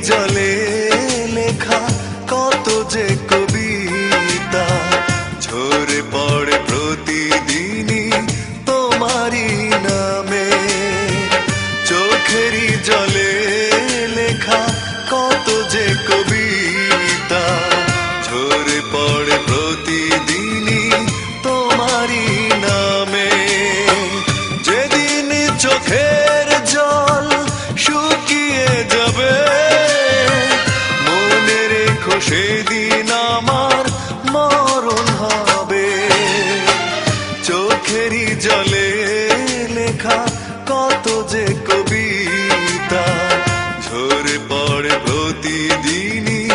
জলে লেখা কত যে কবিতা ঝরে পড়ে প্রতিদিনই তোমারই নামে। চোখেরই জলে লেখা কত যে কবিতা ঝরে পড়ে প্রতিদিনই তোমারই নামে। যেদিন চোখের জল শুকিয়ে যাবে মনে রেখো সেদিন আমার মরণ হবে। চোখেরই জলে লেখা কত যে কবিতা ঝরে পড়ে প্রতিদিনই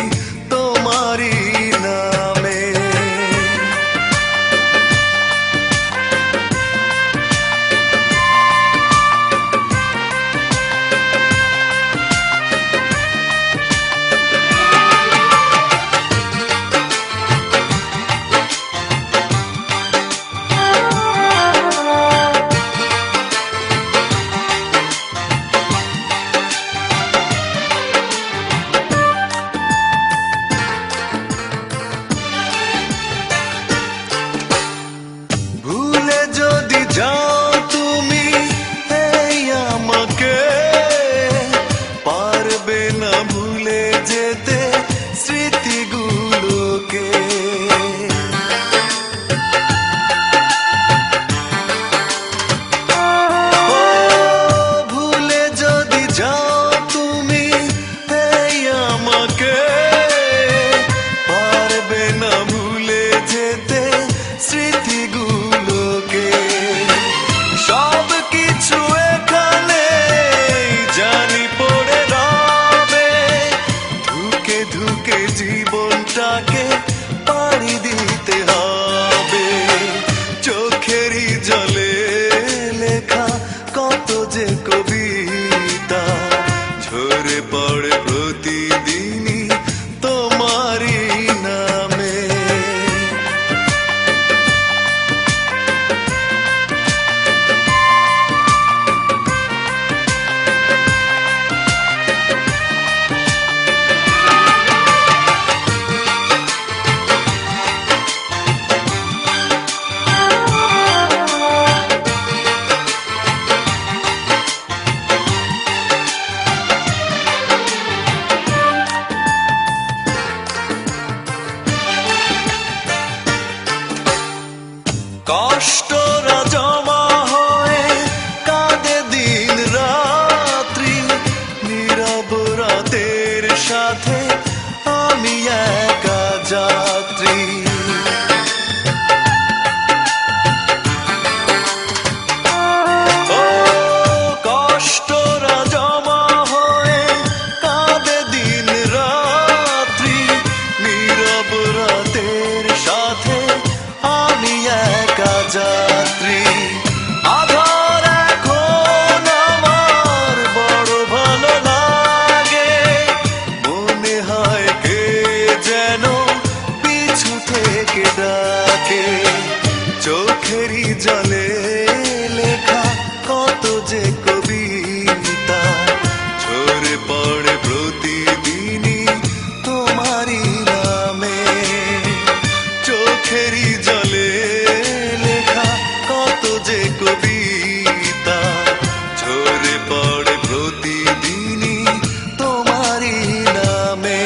তোমারই নামে। ভুলে যদি যাও তুমি এই আমাকে পারবে না ভুলে যেতে স্মৃতিগুলোকে। ভুলে যদি যাও তুমি এই আমাকে পারবে না ভুলে যেতে স্মৃতিগুলোকে। সব কিছু এখানে জানি পড়ে রবে ধুকে ধুকে জীবনটাকে পাড়ি দিতে হবে। চোখেরই জলে লেখা কত যে কবিতা ঝরে পড়ে প্রতিদিনই তোমারই নামে। কষ্টরা জমা হয়ে কাঁদে দিন রাত্রি নীরব রাতের সাথে আমি একা যাত্রী। কষ্টরা জমা হয়ে কাঁদে দিন রাত্রি নীরব রাতের সাথে আমি একা যাত্রী। আধার এখন আমার বড় ভালো লাগে মনে হয় কে যেন পিছু থেকে ডাকে। চোখেরই জলে লেখা কত যে কবিতা ঝরে পড়ে প্রতিদিনই তোমারই নামে। চোখেরই জলে লেখা কত যে কবিতা ঝরে পড়ে প্রতিদিনই তোমারই নামে।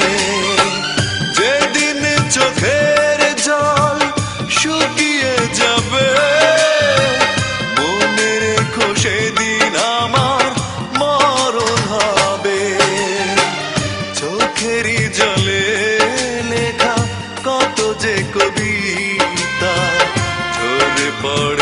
যেদিন চোখের জল শুকিয়ে যাবে মনে রেখো সেদিন আমার মরণ হবে। চোখেরই জলে লেখা কত যে কবিতা ঝরে পড়ে